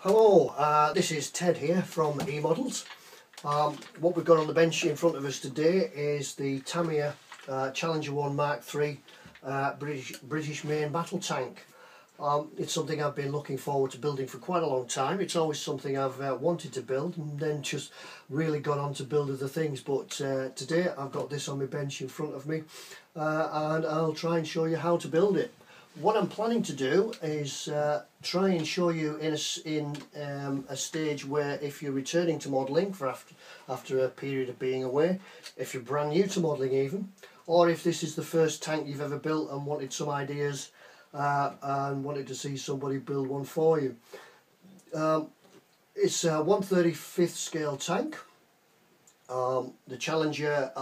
Hello, this is Ted here from eModels. What we've got on the bench in front of us today is the Tamiya Challenger 1 Mk3 British main battle tank. It's something I've been looking forward to building for quite a long time. It's always something I've wanted to build and then just really got on to build other things, but today I've got this on my bench in front of me and I'll try and show you how to build it. What I'm planning to do is try and show you in a stage where, if you're returning to modelling for after a period of being away, if you're brand new to modelling even, or if this is the first tank you've ever built and wanted some ideas and wanted to see somebody build one for you. It's a 1/35th scale tank. The Challenger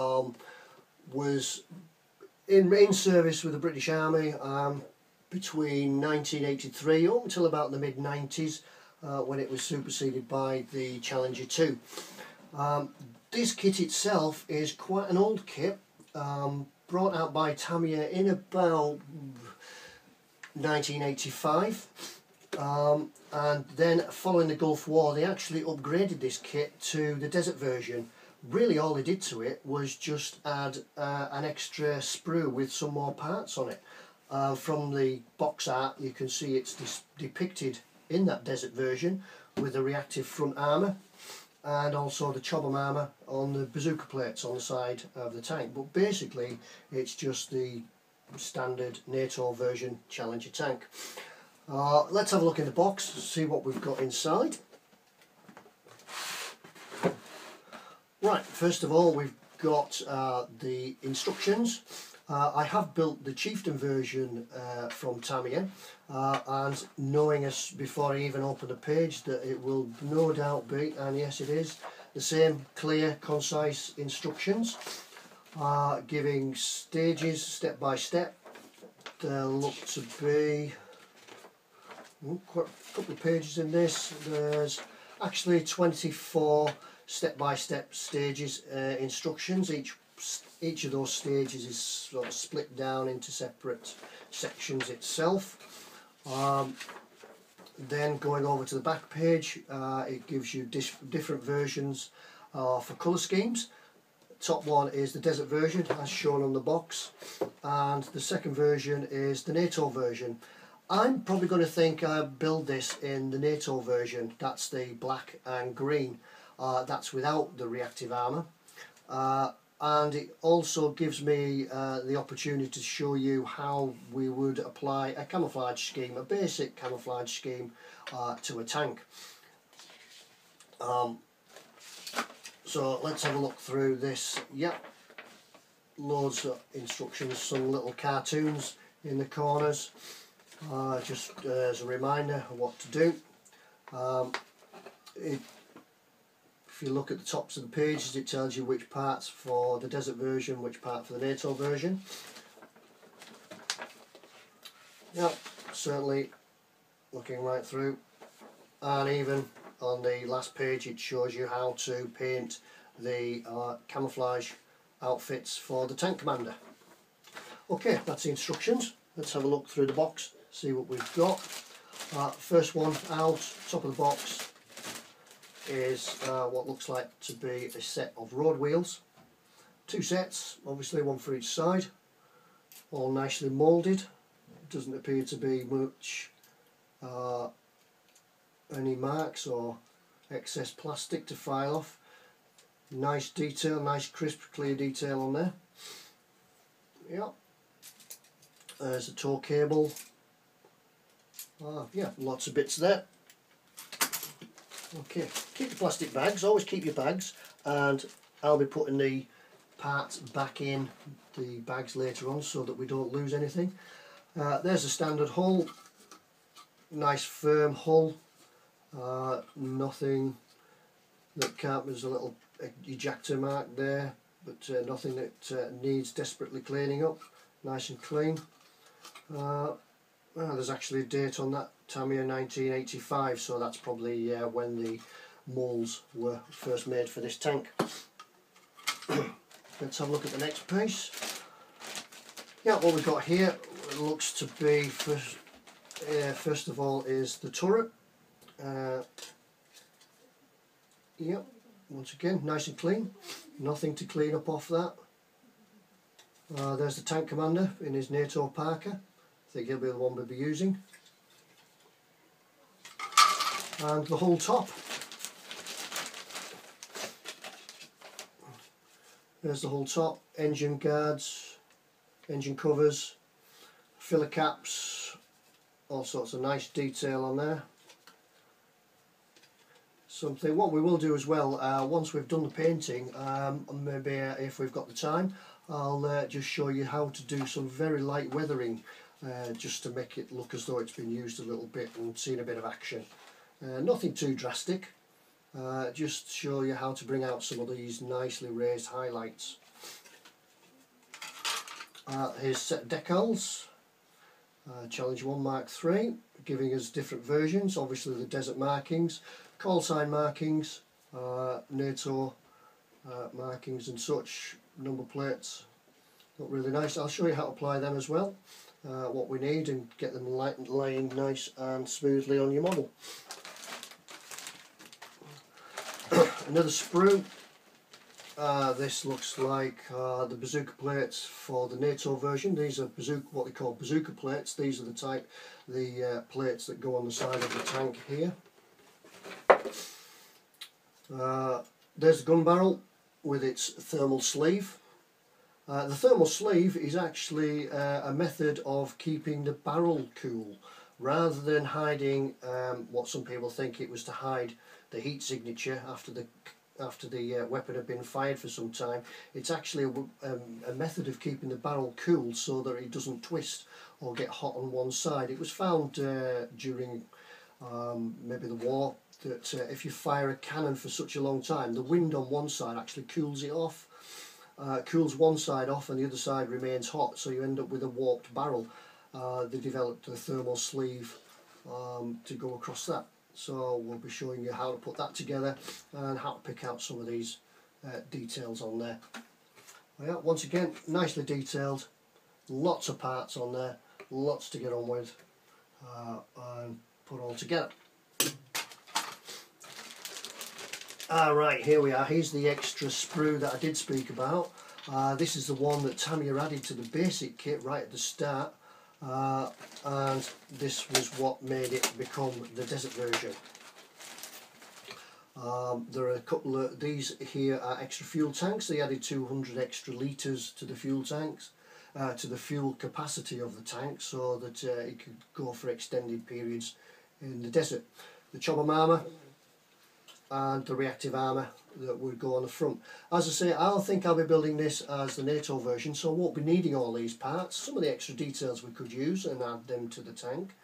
was in service with the British Army between 1983 up until about the mid-90s when it was superseded by the Challenger 2. This kit itself is quite an old kit, brought out by Tamiya in about 1985, and then following the Gulf War they actually upgraded this kit to the desert version. Really all they did to it was just add an extra sprue with some more parts on it. From the box art you can see it's depicted in that desert version with the reactive front armour and also the chobham armour on the bazooka plates on the side of the tank, but basically it's just the standard NATO version Challenger tank. Let's have a look in the box, see what we've got inside. Right, first of all we've got the instructions. I have built the Chieftain version from Tamiya, and knowing us before I even open the page that it will no doubt be, and yes it is, the same clear, concise instructions, giving stages step by step. There look to be quite a couple of pages in this. There's actually 24 step-by-step stages instructions. Each of those stages is sort of split down into separate sections itself. Then going over to the back page, it gives you different versions for colour schemes. Top one is the desert version as shown on the box, and the second version is the NATO version. I'm probably going to think I build this in the NATO version. That's the black and green. That's without the reactive armour, and it also gives me the opportunity to show you how we would apply a camouflage scheme, a basic camouflage scheme to a tank. So let's have a look through this. Yep, loads of instructions, some little cartoons in the corners, just as a reminder of what to do. If you look at the tops of the pages, it tells you which parts for the desert version, which part for the NATO version. Yep, certainly looking right through, and even on the last page it shows you how to paint the camouflage outfits for the tank commander. Okay, that's the instructions. Let's have a look through the box, see what we've got. First one out, top of the box, is what looks like to be a set of road wheels. Two sets, obviously one for each side, all nicely moulded. It doesn't appear to be much any marks or excess plastic to file off. Nice detail, nice crisp clear detail on there. Yep. There's a tow cable. Yeah, lots of bits there. Okay, keep the plastic bags, always keep your bags, and I'll be putting the parts back in the bags later on so that we don't lose anything. There's a standard hull, nice firm hull, nothing that can't, there's a little ejector mark there, but nothing that needs desperately cleaning up, nice and clean. There's actually a date on that, Tamiya 1985, so that's probably when the moulds were first made for this tank. Let's have a look at the next piece. Yeah, what we've got here looks to be, first of all, is the turret. Yep, once again nice and clean, nothing to clean up off that. There's the tank commander in his NATO Parker. I think he'll be the one we'll be using. And the whole top. There's the whole top, engine guards, engine covers, filler caps, all sorts of nice detail on there. Something, what we will do as well, once we've done the painting, maybe if we've got the time, I'll just show you how to do some very light weathering, just to make it look as though it's been used a little bit and seen a bit of action. Nothing too drastic, just show you how to bring out some of these nicely raised highlights. Here's a set of decals, Challenger 1 Mk3, giving us different versions, obviously the desert markings, call sign markings, NATO markings and such, number plates, look really nice. I'll show you how to apply them as well, what we need, and get them laying nice and smoothly on your model. Another sprue. This looks like the bazooka plates for the NATO version. These are what they call bazooka plates. These are the type, the plates that go on the side of the tank here. There's the gun barrel with its thermal sleeve. The thermal sleeve is actually a method of keeping the barrel cool, rather than hiding what some people think it was to hide the heat signature after the weapon had been fired for some time. It's actually a method of keeping the barrel cool so that it doesn't twist or get hot on one side. It was found during maybe the war that if you fire a cannon for such a long time, the wind on one side actually cools it off, cools one side off and the other side remains hot, so you end up with a warped barrel. They developed a thermal sleeve to go across that. So we'll be showing you how to put that together and how to pick out some of these details on there. Yeah, once again, nicely detailed, lots of parts on there, lots to get on with and put all together. Right, here we are. Here's the extra sprue that I did speak about. This is the one that Tamiya added to the basic kit right at the start. And this was what made it become the desert version. There are a couple of these here are extra fuel tanks. They added 200 extra litres to the fuel tanks, to the fuel capacity of the tank, so that it could go for extended periods in the desert. The chopper armour and the reactive armour that would go on the front. As I say, I think I'll be building this as the NATO version, so I won't be needing all these parts. Some of the extra details we could use and add them to the tank,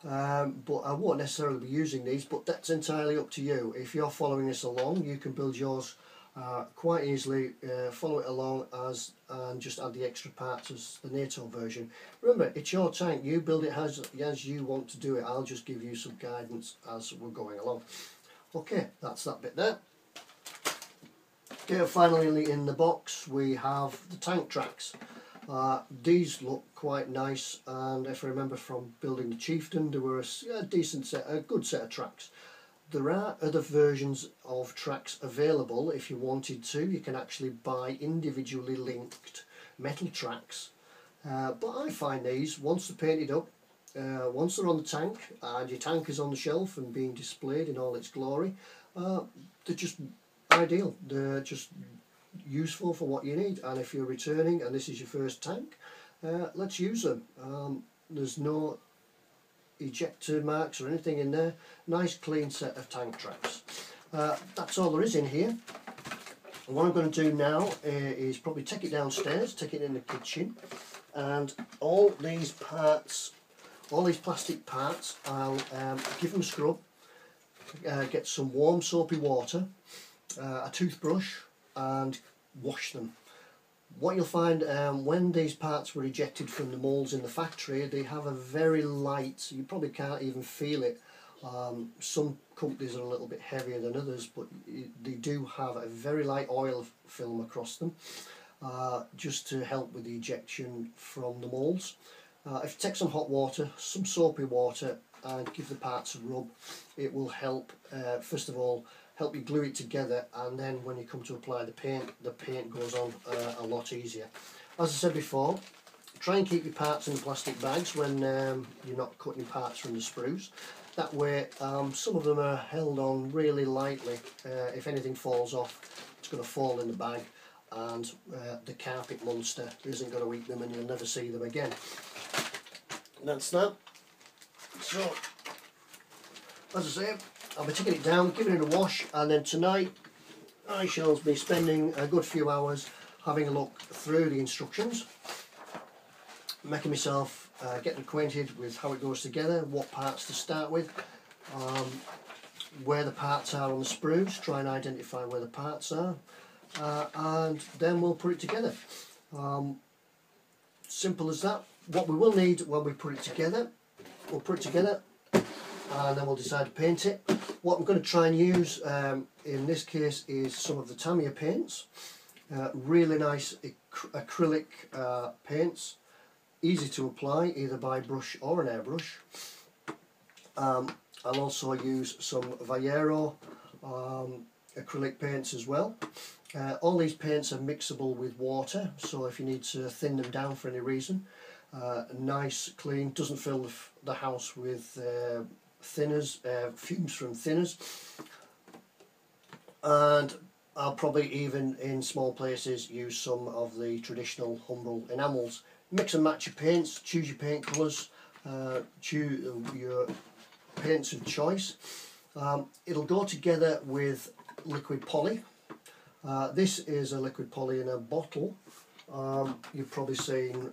but I won't necessarily be using these, but that's entirely up to you. If you're following this along, you can build yours quite easily, follow it along and just add the extra parts as the NATO version. Remember, it's your tank, you build it as you want to do it. I'll just give you some guidance as we're going along. Okay, that's that bit there. Okay, finally in the box we have the tank tracks. These look quite nice, and if I remember from building the Chieftain, there were a good set of tracks. There are other versions of tracks available if you wanted to. You can actually buy individually linked metal tracks, but I find these, once they're painted up, once they're on the tank and your tank is on the shelf and being displayed in all its glory, they're just ideal. They're just useful for what you need, and if you're returning and this is your first tank, let's use them. There's no ejector marks or anything in there. Nice clean set of tank tracks. That's all there is in here. And what I'm going to do now is probably take it downstairs, take it in the kitchen, and all these parts, all these plastic parts, I'll give them a scrub, get some warm soapy water, a toothbrush, and wash them. What you'll find when these parts were ejected from the moulds in the factory, they have a very light, you probably can't even feel it. Some companies are a little bit heavier than others, but they do have a very light oil film across them, just to help with the ejection from the moulds. If you take some hot water, some soapy water, and give the parts a rub. It will help, first of all, help you glue it together, and then when you come to apply the paint goes on a lot easier. As I said before, try and keep your parts in the plastic bags when you're not cutting parts from the sprues. That way some of them are held on really lightly. If anything falls off, it's going to fall in the bag, and the carpet monster isn't going to eat them and you'll never see them again. That's that. So, as I say, I'll be taking it down, giving it a wash, and then tonight I shall be spending a good few hours having a look through the instructions, making myself getting acquainted with how it goes together, what parts to start with, where the parts are on the sprues, try and identify where the parts are, and then we'll put it together. Simple as that. What we will need when we put it together, we'll put it together and then we'll decide to paint it. What I'm going to try and use in this case is some of the Tamiya paints, really nice acrylic paints, easy to apply either by brush or an airbrush. I'll also use some Vallejo acrylic paints as well. All these paints are mixable with water, so if you need to thin them down for any reason, nice, clean, doesn't fill the house with thinners, fumes from thinners. And I'll probably even in small places use some of the traditional Humbrol enamels. Mix and match your paints, choose your paint colours, choose your paints of choice. It'll go together with liquid poly. This is a liquid poly in a bottle. You've probably seen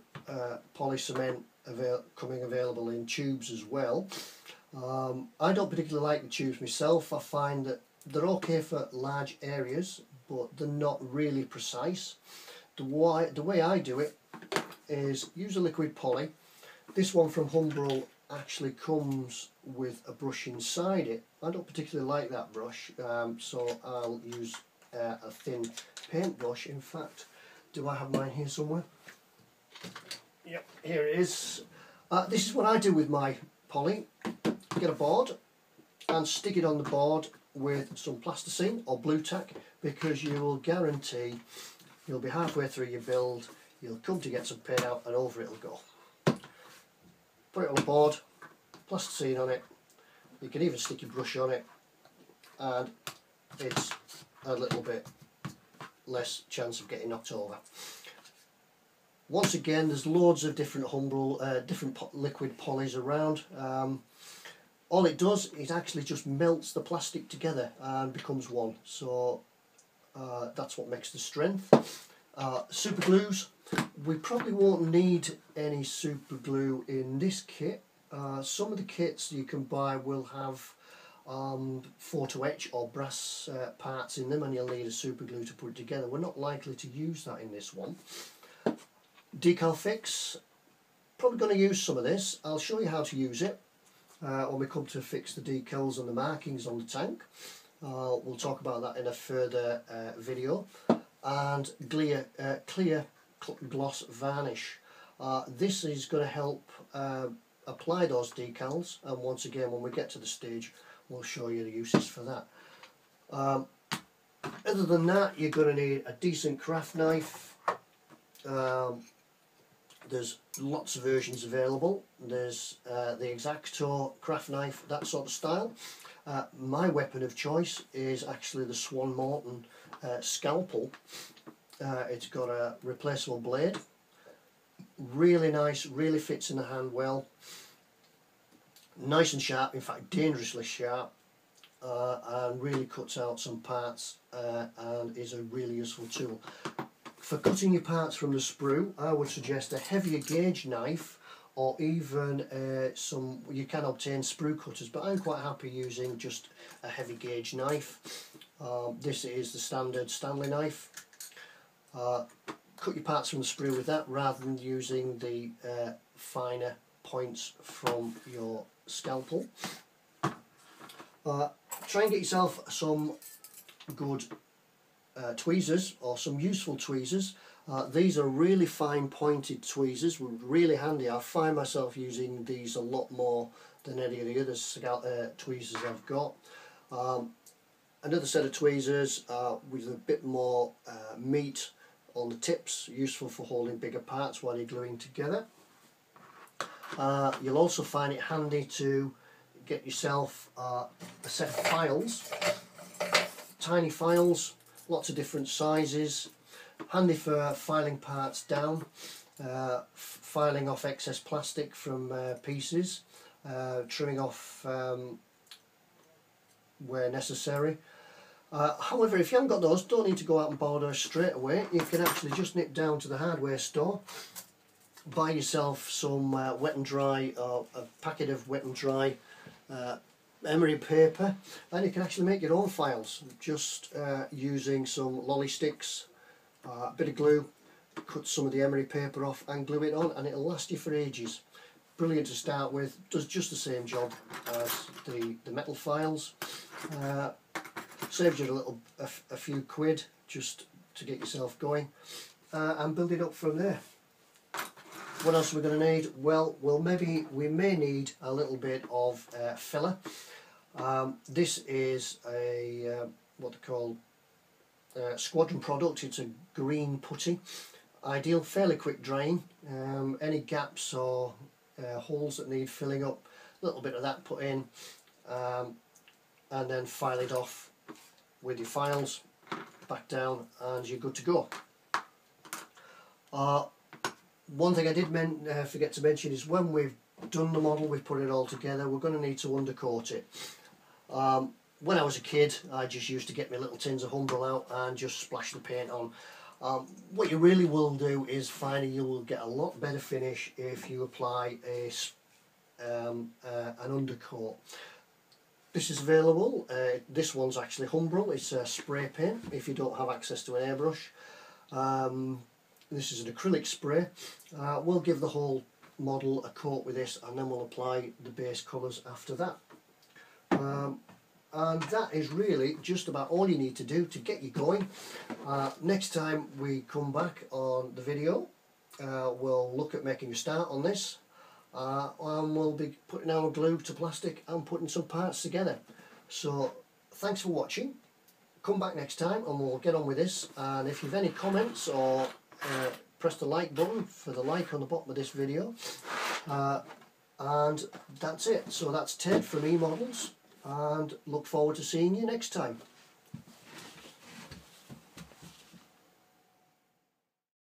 poly cement coming available in tubes as well. I don't particularly like the tubes myself. I find that they're okay for large areas, but they're not really precise. The way I do it is use a liquid poly. This one from Humbrol actually comes with a brush inside it. I don't particularly like that brush, so I'll use a thin paint brush. In fact, do I have mine here somewhere? Yep, here it is. This is what I do with my poly. Get a board and stick it on the board with some plasticine or blue tack, because you will guarantee you'll be halfway through your build, you'll come to get some paint out and over it'll go. Put it on the board, plasticine on it, you can even stick your brush on it, and it's a little bit less chance of getting knocked over. Once again, there's loads of different Humbrol, different liquid polys around. All it does is actually just melts the plastic together and becomes one. So that's what makes the strength. Super glues. We probably won't need any super glue in this kit. Some of the kits you can buy will have photo etch or brass parts in them, and you'll need a super glue to put it together. We're not likely to use that in this one. Decal Fix, probably going to use some of this. I'll show you how to use it when we come to fix the decals and the markings on the tank. We'll talk about that in a further video. And clear gloss varnish. This is going to help apply those decals, and once again when we get to the stage we'll show you the uses for that. Other than that, you're going to need a decent craft knife. There's lots of versions available. There's the X-Acto craft knife, that sort of style. My weapon of choice is actually the Swan Morton scalpel. It's got a replaceable blade. Really nice, really fits in the hand well. Nice and sharp, in fact dangerously sharp, and really cuts out some parts and is a really useful tool. For cutting your parts from the sprue, I would suggest a heavier gauge knife, or even you can obtain sprue cutters, but I'm quite happy using just a heavy gauge knife. This is the standard Stanley knife. Cut your parts from the sprue with that rather than using the finer points from your scalpel. Try and get yourself some good tweezers, or some useful tweezers. These are really fine pointed tweezers, really handy. I find myself using these a lot more than any of the other tweezers I've got. Another set of tweezers with a bit more meat on the tips, useful for holding bigger parts while you're gluing together. You'll also find it handy to get yourself a set of files, tiny files, lots of different sizes, handy for filing parts down, filing off excess plastic from pieces, trimming off where necessary. However, if you haven't got those, don't need to go out and buy those straight away. You can actually just nip down to the hardware store, buy yourself some wet and dry, or a packet of wet and dry emery paper, and you can actually make your own files just using some lolly sticks, a bit of glue, cut some of the emery paper off and glue it on, and it'll last you for ages. Brilliant to start with, does just the same job as the metal files. Saves you a few quid just to get yourself going, and build it up from there. What else are we going to need? Well, we may need a little bit of filler. This is a what they call Squadron product. It's a green putty, ideal, fairly quick drying. Any gaps or holes that need filling up, a little bit of that put in, and then file it off with your files, back down, and you're good to go. One thing I did forget to mention is when we've done the model, we've put it all together, we're going to need to undercoat it. When I was a kid, I just used to get my little tins of Humbrol out and just splash the paint on. What you really will do is find you will get a lot better finish if you apply an undercoat. This is available. This one's actually Humbrol. It's a spray paint if you don't have access to an airbrush. This is an acrylic spray. We'll give the whole model a coat with this, and then we'll apply the base colours after that. And that is really just about all you need to do to get you going. Next time we come back on the video, we'll look at making a start on this, and we'll be putting our glue to plastic and putting some parts together. So thanks for watching. Come back next time and we'll get on with this, and if you've any comments, or press the like button for the like on the bottom of this video, and that's it. So that's Ted from eModels, and look forward to seeing you next time.